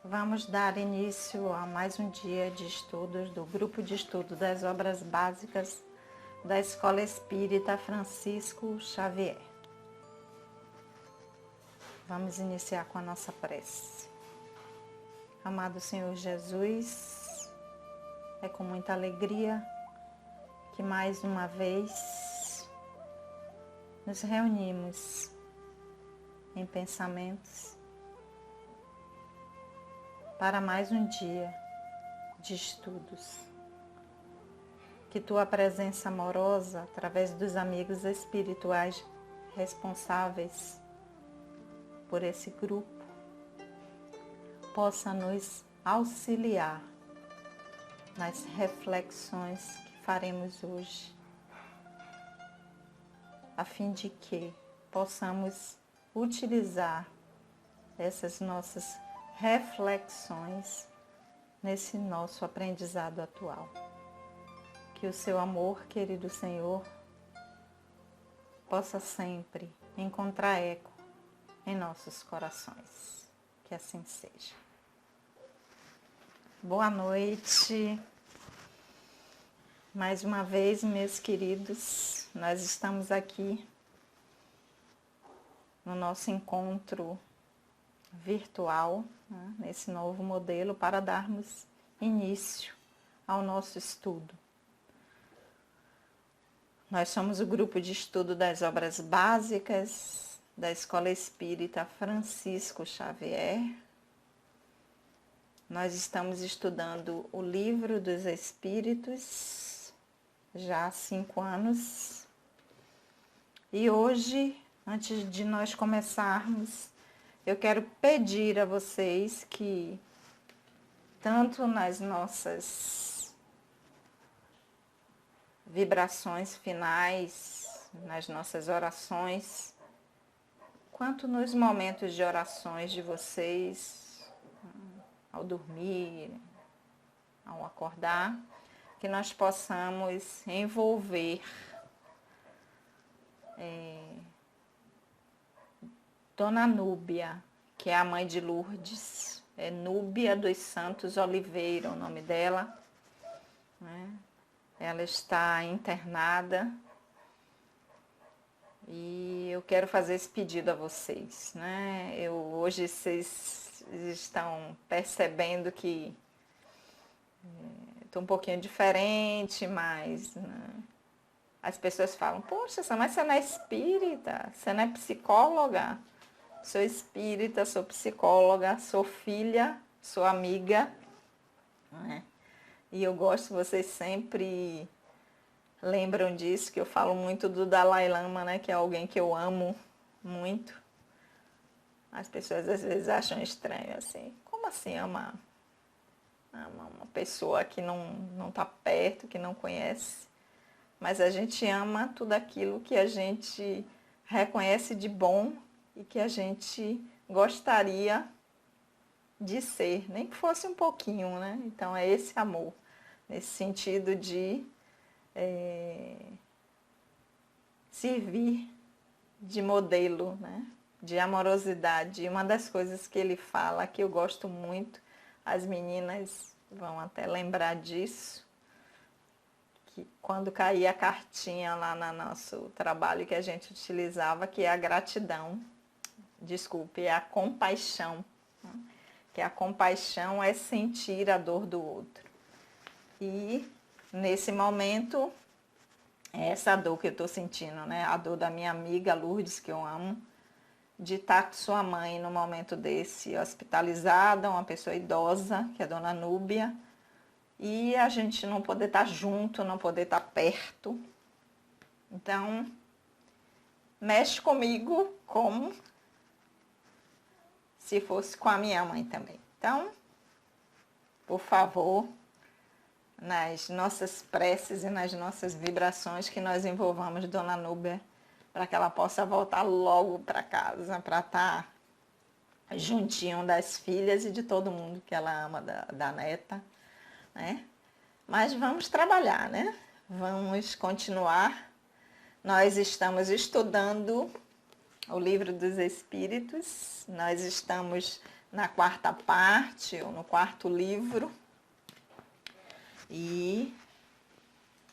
Vamos dar início a mais um dia de estudos do Grupo de Estudo das Obras Básicas da Escola Espírita Francisco Xavier. Vamos iniciar com a nossa prece. Amado Senhor Jesus, é com muita alegria que mais uma vez nos reunimos em pensamentos para mais um dia de estudos. Que Tua presença amorosa, através dos amigos espirituais responsáveis por esse grupo, possa nos auxiliar nas reflexões que faremos hoje, a fim de que possamos utilizar essas nossas reflexões nesse nosso aprendizado atual. Que o seu amor, querido Senhor, possa sempre encontrar eco em nossos corações. Que assim seja. Boa noite. Mais uma vez, meus queridos, nós estamos aqui no nosso encontro virtual, né, nesse novo modelo, para darmos início ao nosso estudo. Nós somos o grupo de estudo das obras básicas da Escola Espírita Francisco Xavier. Nós estamos estudando o Livro dos Espíritos já há 5 anos. E hoje, antes de nós começarmos, eu quero pedir a vocês que, tanto nas nossas vibrações finais, nas nossas orações, quanto nos momentos de orações de vocês, ao dormir, ao acordar, que nós possamos envolver Dona Núbia, que é a mãe de Lourdes, é Núbia dos Santos Oliveira, o nome dela, né? Ela está internada e eu quero fazer esse pedido a vocês, né? Hoje vocês estão percebendo que estou um pouquinho diferente, mas né, as pessoas falam, poxa, mas você não é espírita, você não é psicóloga? Sou espírita, sou psicóloga, sou filha, sou amiga, né? E eu gosto, vocês sempre lembram disso, que eu falo muito do Dalai Lama, né? Que é alguém que eu amo muito. As pessoas às vezes acham estranho, assim, como assim ama uma pessoa que não está perto, que não conhece? Mas a gente ama tudo aquilo que a gente reconhece de bom e que a gente gostaria de ser, nem que fosse um pouquinho, né? Então é esse amor, nesse sentido de servir de modelo, né? De amorosidade. E uma das coisas que ele fala, que eu gosto muito, as meninas vão até lembrar disso, que quando caía a cartinha lá no nosso trabalho que a gente utilizava, que é a gratidão, desculpe, é a compaixão, né? Que a compaixão é sentir a dor do outro. E nesse momento, é essa dor que eu estou sentindo, né? A dor da minha amiga Lourdes, que eu amo, de estar com sua mãe no momento desse, hospitalizada, uma pessoa idosa, que é a Dona Núbia, e a gente não poder estar junto, não poder estar perto. Então, mexe comigo como se fosse com a minha mãe também. Então, por favor, nas nossas preces e nas nossas vibrações, que nós envolvamos Dona Núbia, para que ela possa voltar logo para casa, para estar juntinho das filhas e de todo mundo que ela ama, da neta, né? Mas vamos trabalhar, né? Vamos continuar. Nós estamos estudando o Livro dos Espíritos, nós estamos na quarta parte, ou no quarto livro, e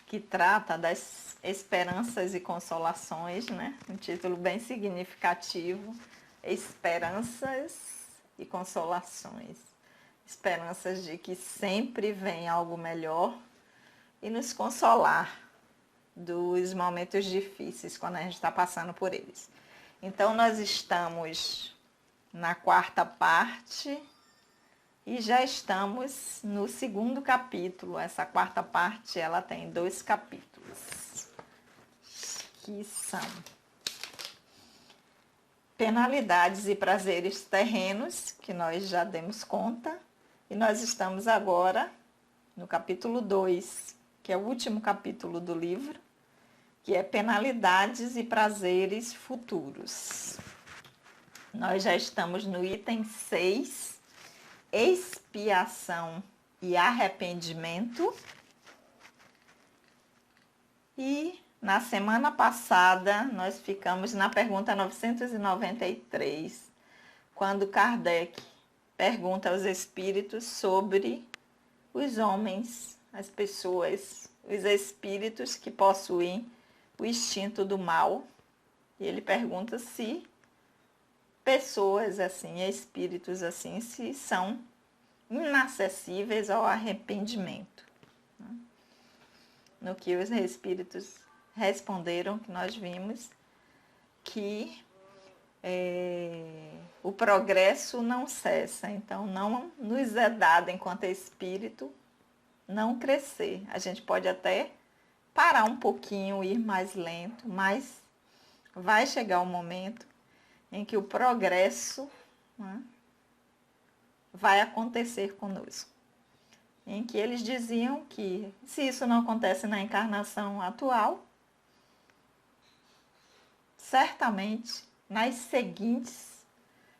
que trata das esperanças e consolações, né? Um título bem significativo, Esperanças e Consolações. Esperanças de que sempre vem algo melhor e nos consolar dos momentos difíceis quando a gente está passando por eles. Então, nós estamos na quarta parte e já estamos no segundo capítulo. Essa quarta parte, ela tem 2 capítulos, que são penalidades e prazeres terrenos, que nós já demos conta. E nós estamos agora no capítulo 2, que é o último capítulo do livro, que é penalidades e prazeres futuros. Nós já estamos no item 6, expiação e arrependimento. E na semana passada nós ficamos na pergunta 993, quando Kardec pergunta aos espíritos sobre os homens, as pessoas, os espíritos que possuem o instinto do mal. E ele pergunta se pessoas assim, espíritos assim, se são inacessíveis ao arrependimento. No que os espíritos responderam, que nós vimos que o progresso não cessa, então não nos é dado enquanto espírito não crescer. A gente pode até parar um pouquinho, ir mais lento, mas vai chegar um momento em que o progresso, né, vai acontecer conosco. Em que eles diziam que, se isso não acontece na encarnação atual, certamente nas seguintes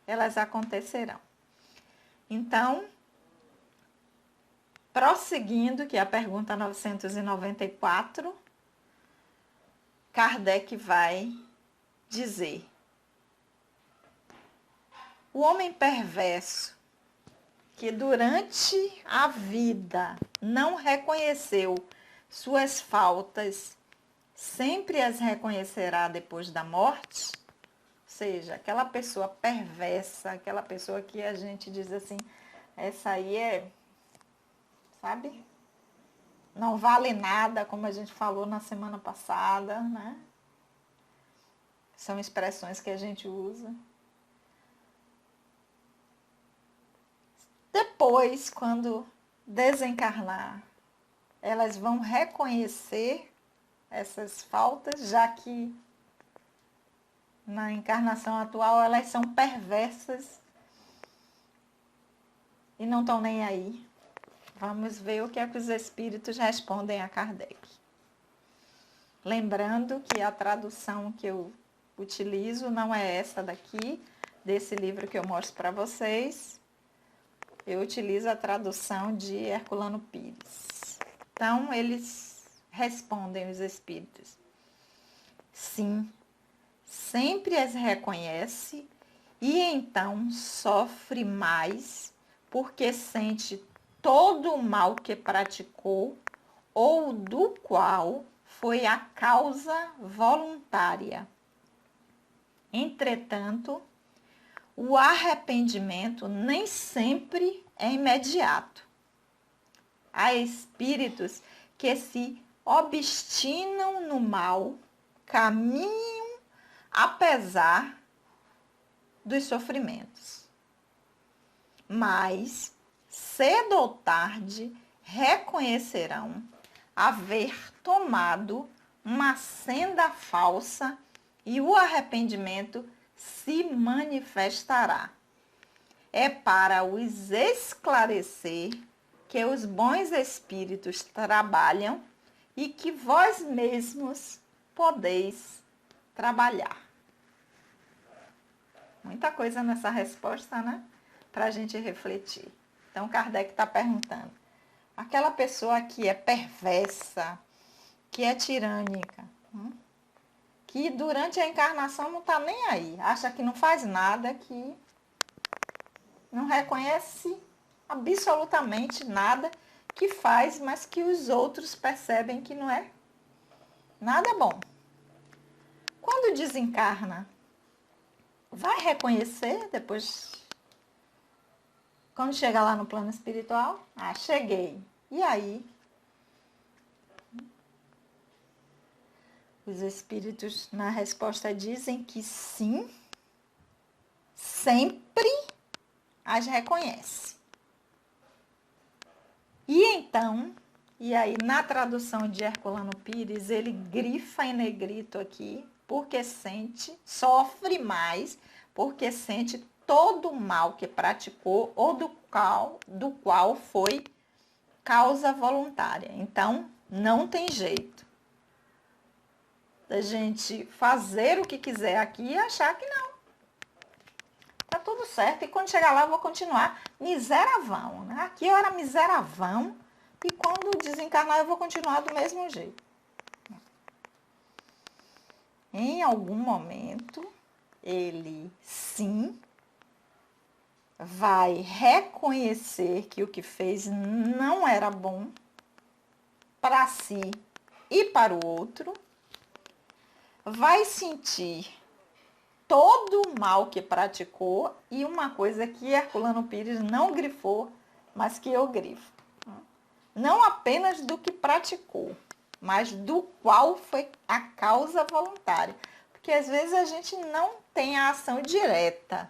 elas acontecerão. Então, prosseguindo, que é a pergunta 994, Kardec vai dizer: o homem perverso que durante a vida não reconheceu suas faltas, sempre as reconhecerá depois da morte? Ou seja, aquela pessoa perversa, aquela pessoa que a gente diz assim, essa aí é, sabe, não vale nada, como a gente falou na semana passada, né? São expressões que a gente usa. Depois, quando desencarnar, elas vão reconhecer essas faltas, já que na encarnação atual elas são perversas e não estão nem aí. Vamos ver o que é que os espíritos respondem a Kardec. Lembrando que a tradução que eu utilizo não é essa daqui, desse livro que eu mostro para vocês. Eu utilizo a tradução de Herculano Pires. Então, eles respondem, os espíritos: sim, sempre as reconhece e então sofre mais porque sente todo o mal que praticou ou do qual foi a causa voluntária. Entretanto, o arrependimento nem sempre é imediato. Há espíritos que se obstinam no mal, caminham apesar dos sofrimentos. Mas, cedo ou tarde, reconhecerão haver tomado uma senda falsa e o arrependimento se manifestará. É para os esclarecer que os bons espíritos trabalham e que vós mesmos podeis trabalhar. Muita coisa nessa resposta, né? Para a gente refletir. Então, Kardec está perguntando: aquela pessoa que é perversa, que é tirânica, que durante a encarnação não está nem aí, acha que não faz nada, que não reconhece absolutamente nada que faz, mas que os outros percebem que não é nada bom. Quando desencarna, vai reconhecer depois, quando chegar lá no plano espiritual? Ah, cheguei. E aí? Os espíritos, na resposta, dizem que sim, sempre as reconhece. E então, e aí na tradução de Herculano Pires, ele grifa em negrito aqui, porque sente, sofre mais, porque sente todo o mal que praticou ou do qual foi causa voluntária. Então, não tem jeito da gente fazer o que quiser aqui e achar que não. Tá tudo certo. E quando chegar lá, eu vou continuar miseravão, né? Aqui eu era miseravão e quando desencarnar, eu vou continuar do mesmo jeito. Em algum momento, ele sim vai reconhecer que o que fez não era bom para si e para o outro, vai sentir todo o mal que praticou e uma coisa que Herculano Pires não grifou, mas que eu grifo. Não apenas do que praticou, mas do qual foi a causa voluntária. Porque às vezes a gente não tem a ação direta,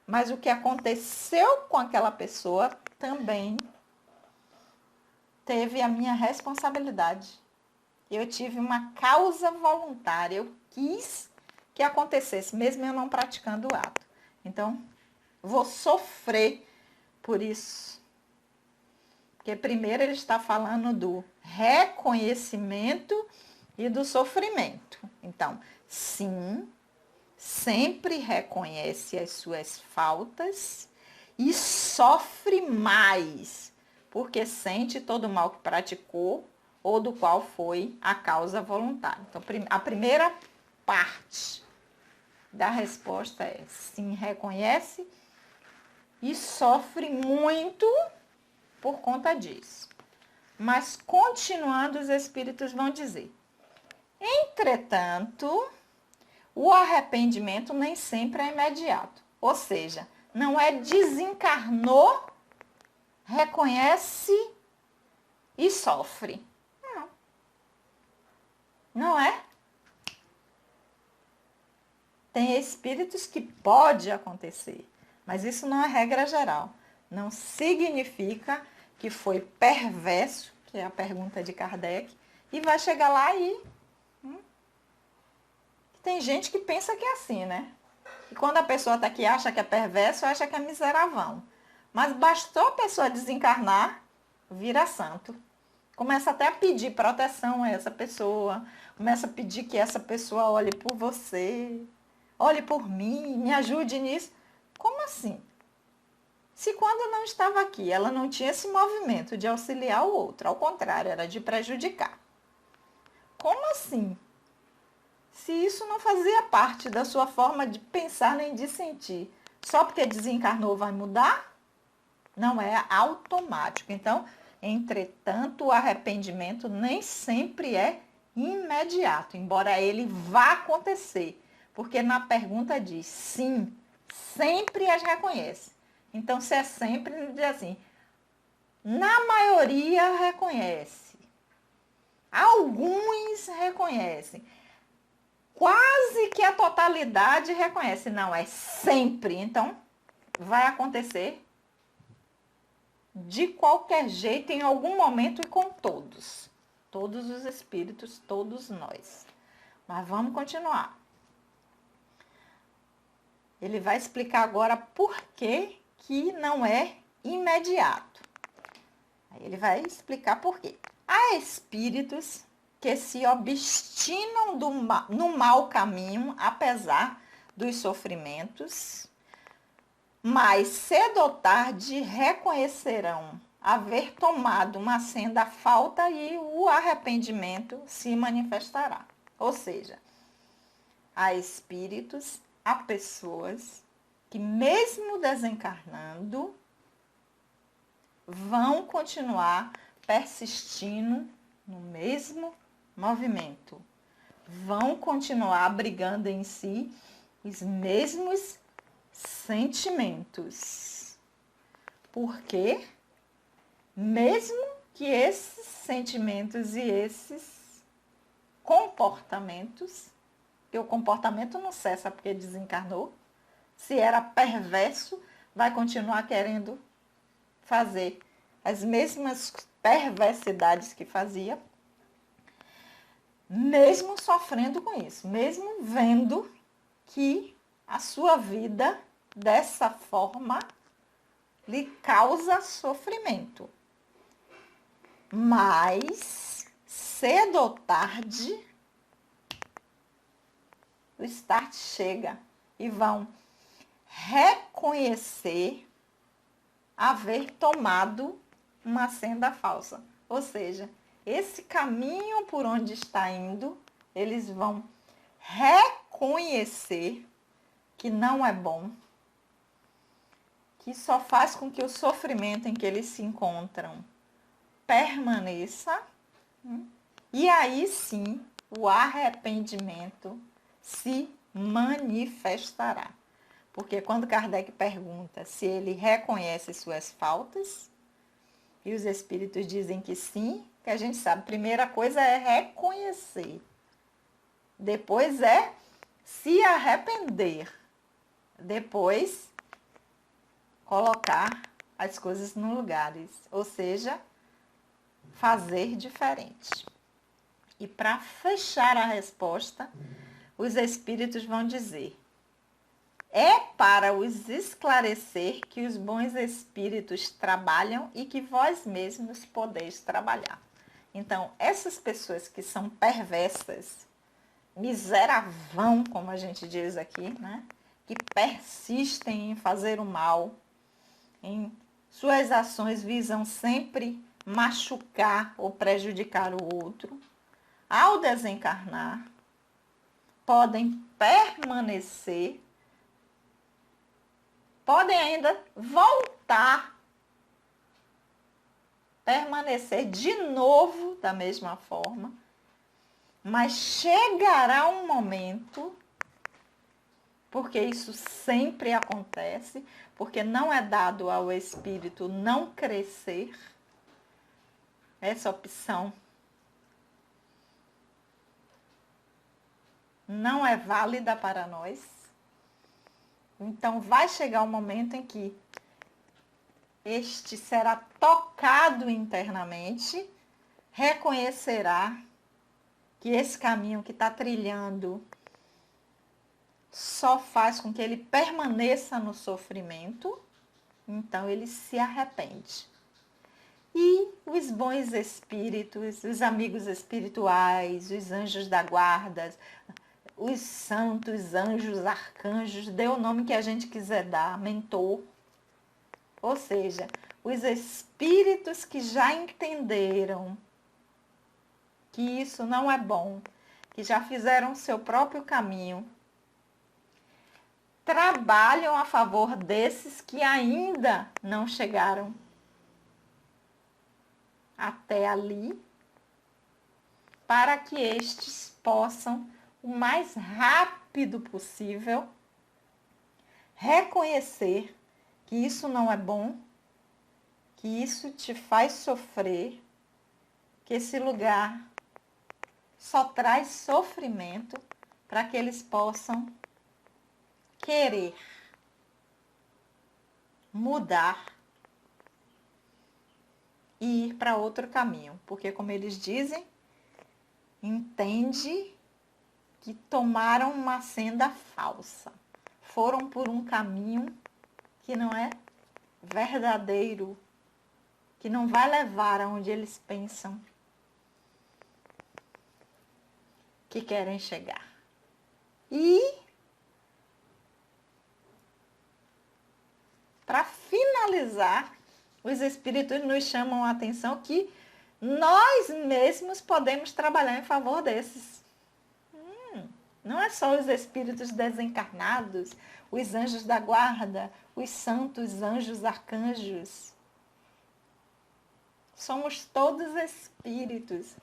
mas o que aconteceu com aquela pessoa também teve a minha responsabilidade. Eu tive uma causa voluntária, eu quis que acontecesse, mesmo eu não praticando o ato. Então, vou sofrer por isso. Porque primeiro ele está falando do reconhecimento e do sofrimento. Então, sim, sempre reconhece as suas faltas e sofre mais, porque sente todo o mal que praticou ou do qual foi a causa voluntária. Então, a primeira parte da resposta é sim, reconhece e sofre muito por conta disso. Mas continuando, os espíritos vão dizer: entretanto, o arrependimento nem sempre é imediato. Ou seja, não é desencarnou, reconhece e sofre. Não. Não é? Tem espíritos que pode acontecer, mas isso não é regra geral. Não significa que foi perverso, que é a pergunta de Kardec, e vai chegar lá e... Tem gente que pensa que é assim, né? E quando a pessoa está aqui acha que é perverso, acha que é miseravão. Mas bastou a pessoa desencarnar, vira santo. Começa até a pedir proteção a essa pessoa, começa a pedir que essa pessoa olhe por você, olhe por mim, me ajude nisso. Como assim? Se quando não estava aqui, ela não tinha esse movimento de auxiliar o outro, ao contrário, era de prejudicar. Como assim? Se isso não fazia parte da sua forma de pensar nem de sentir, só porque desencarnou vai mudar? Não é automático. Então, entretanto, o arrependimento nem sempre é imediato, embora ele vá acontecer. Porque na pergunta diz, sim, sempre as reconhece. Então, se é sempre, diz assim, na maioria reconhece. Alguns reconhecem. Quase que a totalidade reconhece. Não, é sempre. Então, vai acontecer de qualquer jeito, em algum momento e com todos. Todos os espíritos, todos nós. Mas vamos continuar. Ele vai explicar agora por que não é imediato. Aí ele vai explicar por quê. Há espíritos que se obstinam no mau caminho, apesar dos sofrimentos, mas cedo ou tarde reconhecerão haver tomado uma senda falta e o arrependimento se manifestará. Ou seja, há espíritos, há pessoas que mesmo desencarnando, vão continuar persistindo no mesmo movimento. Vão continuar abrigando em si os mesmos sentimentos. Porque mesmo que esses sentimentos e esses comportamentos, que o comportamento não cessa porque desencarnou, se era perverso, vai continuar querendo fazer as mesmas perversidades que fazia, mesmo sofrendo com isso, mesmo vendo que a sua vida dessa forma lhe causa sofrimento. Mas, cedo ou tarde, o start chega e vão reconhecer haver tomado uma senda falsa. Ou seja, esse caminho por onde está indo, eles vão reconhecer que não é bom, que só faz com que o sofrimento em que eles se encontram permaneça, e aí sim o arrependimento se manifestará. Porque quando Kardec pergunta se ele reconhece suas faltas, e os espíritos dizem que sim, que a gente sabe, primeira coisa é reconhecer, depois é se arrepender, depois colocar as coisas no lugar, ou seja, fazer diferente. E para fechar a resposta, os espíritos vão dizer: é para os esclarecer que os bons espíritos trabalham e que vós mesmos podeis trabalhar. Então, essas pessoas que são perversas, miseravão, como a gente diz aqui, né? Que persistem em fazer o mal, em suas ações visam sempre machucar ou prejudicar o outro, ao desencarnar, podem permanecer, podem ainda voltar, permanecer de novo da mesma forma, mas chegará um momento, porque isso sempre acontece, porque não é dado ao espírito não crescer, essa opção não é válida para nós. Então vai chegar um momento em que este será tocado internamente, reconhecerá que esse caminho que está trilhando só faz com que ele permaneça no sofrimento, então ele se arrepende. E os bons espíritos, os amigos espirituais, os anjos da guarda, os santos, anjos, arcanjos, dê o nome que a gente quiser dar, mentor. Ou seja, os espíritos que já entenderam que isso não é bom, que já fizeram o seu próprio caminho, trabalham a favor desses que ainda não chegaram até ali, para que estes possam, o mais rápido possível, reconhecer que isso não é bom, que isso te faz sofrer, que esse lugar só traz sofrimento, para que eles possam querer mudar e ir para outro caminho. Porque, como eles dizem, entende que tomaram uma senda falsa. Foram por um caminho que não é verdadeiro, que não vai levar aonde eles pensam que querem chegar. E, para finalizar, os espíritos nos chamam a atenção que nós mesmos podemos trabalhar em favor desses. Não é só os espíritos desencarnados, os anjos da guarda, os santos anjos arcanjos. Somos todos espíritos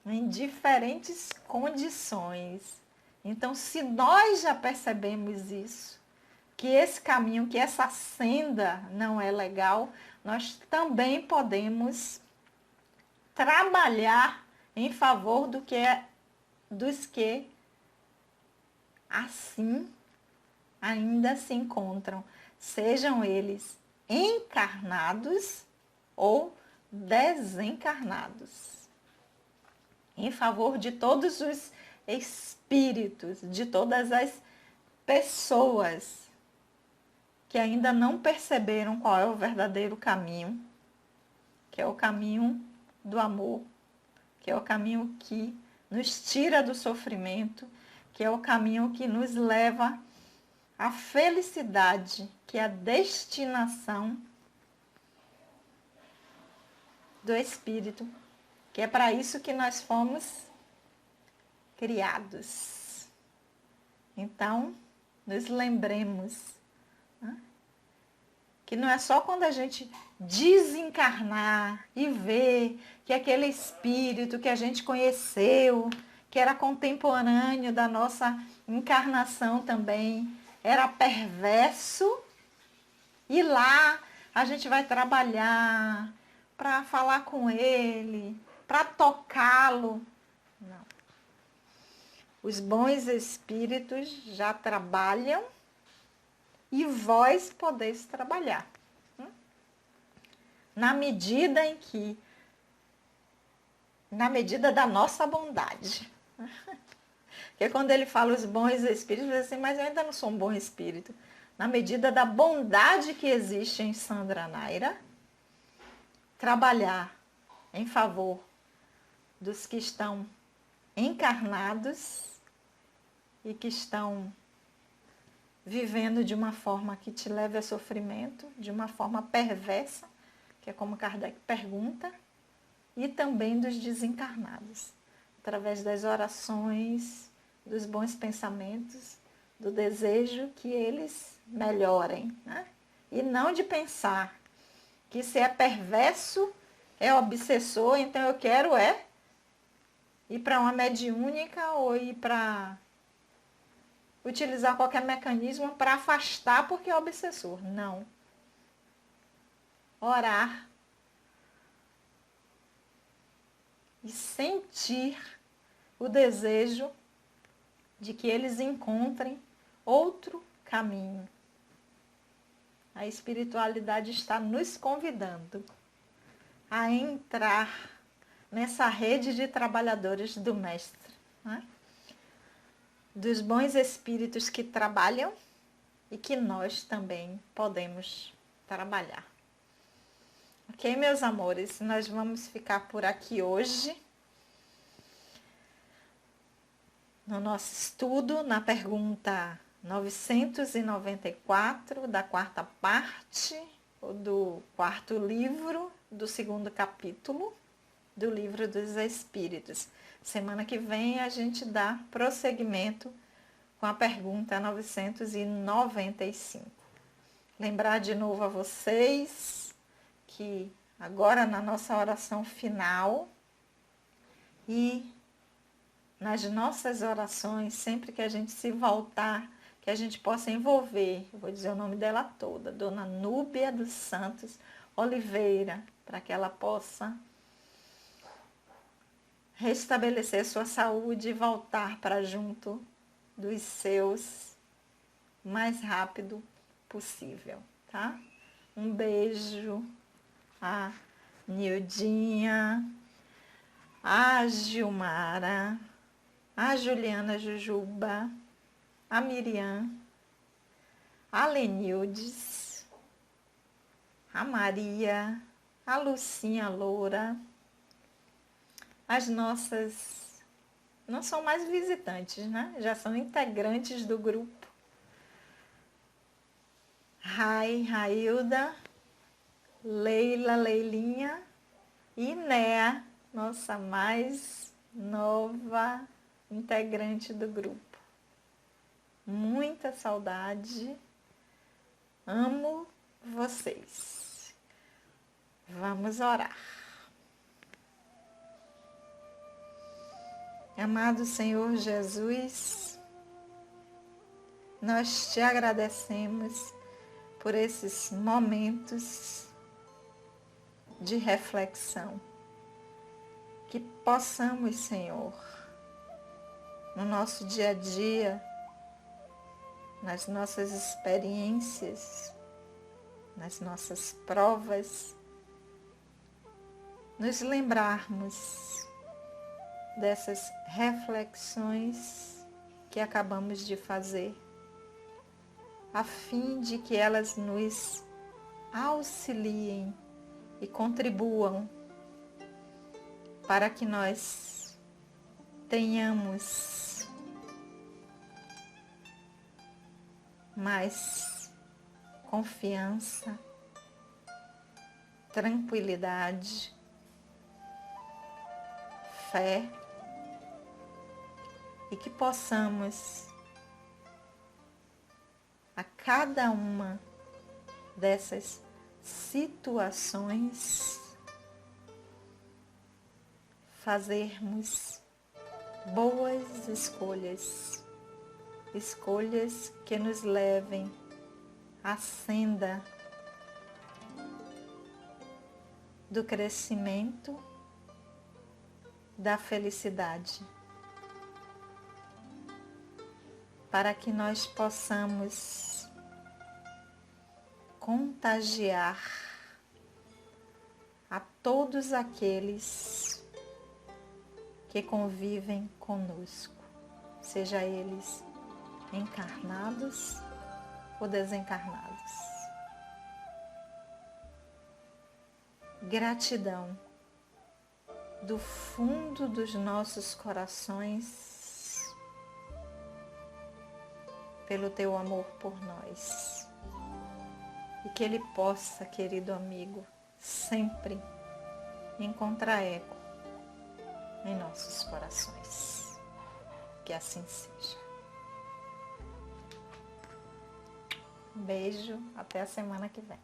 em diferentes condições. Então, se nós já percebemos isso, que esse caminho, que essa senda não é legal, nós também podemos trabalhar em favor dos que assim ainda se encontram, sejam eles encarnados ou desencarnados. Em favor de todos os espíritos, de todas as pessoas que ainda não perceberam qual é o verdadeiro caminho, que é o caminho do amor, que é o caminho que nos tira do sofrimento, que é o caminho que nos leva à felicidade, que é a destinação do espírito, que é para isso que nós fomos criados. Então, nos lembremos, né, que não é só quando a gente desencarnar e ver que aquele espírito que a gente conheceu, que era contemporâneo da nossa encarnação também, era perverso, e lá a gente vai trabalhar para falar com ele, para tocá-lo. Não. Os bons espíritos já trabalham e vós podeis trabalhar. Na medida da nossa bondade. Porque quando ele fala os bons espíritos, ele diz assim, mas eu ainda não sou um bom espírito. Na medida da bondade que existe em Sandra Naira, trabalhar em favor dos que estão encarnados e que estão vivendo de uma forma que te leve a sofrimento, de uma forma perversa, que é como Kardec pergunta, e também dos desencarnados, através das orações, dos bons pensamentos, do desejo que eles melhorem, né? E não de pensar que se é perverso, é obsessor, então eu quero ir para uma mediúnica ou ir para utilizar qualquer mecanismo para afastar porque é obsessor. Não. Orar e sentir o desejo de que eles encontrem outro caminho. A espiritualidade está nos convidando a entrar nessa rede de trabalhadores do Mestre, né? Dos bons espíritos que trabalham e que nós também podemos trabalhar. Ok, meus amores? Nós vamos ficar por aqui hoje, no nosso estudo, na pergunta 994, da quarta parte, do quarto livro, do segundo capítulo, do Livro dos Espíritos. Semana que vem a gente dá prosseguimento com a pergunta 995. Lembrar de novo a vocês que agora na nossa oração final e nas nossas orações, sempre que a gente se voltar, que a gente possa envolver, eu vou dizer o nome dela toda, Dona Núbia dos Santos Oliveira, para que ela possa restabelecer sua saúde e voltar para junto dos seus o mais rápido possível, tá? Um beijo a Nildinha, a Gilmara, a Juliana Jujuba, a Miriam, a Lenildes, a Maria, a Lucinha Loura, as nossas, não são mais visitantes, né? Já são integrantes do grupo. Railda, Leila, Leilinha e Néa, nossa mais nova integrante do grupo. muita saudade. Amo vocês. Vamos orar. Amado Senhor Jesus, nós te agradecemos por esses momentos de reflexão. Que possamos, Senhor, no nosso dia a dia, nas nossas experiências, nas nossas provas, nos lembrarmos dessas reflexões que acabamos de fazer, a fim de que elas nos auxiliem e contribuam para que nós tenhamos mais confiança, tranquilidade, fé, e que possamos, a cada uma dessas situações, fazermos boas escolhas, escolhas que nos levem à senda do crescimento, da felicidade, para que nós possamos contagiar a todos aqueles que convivem conosco, seja eles encarnados ou desencarnados. Gratidão do fundo dos nossos corações pelo teu amor por nós, e que ele possa, querido amigo, sempre encontrar eco em nossos corações. Que assim seja. Um beijo, até a semana que vem.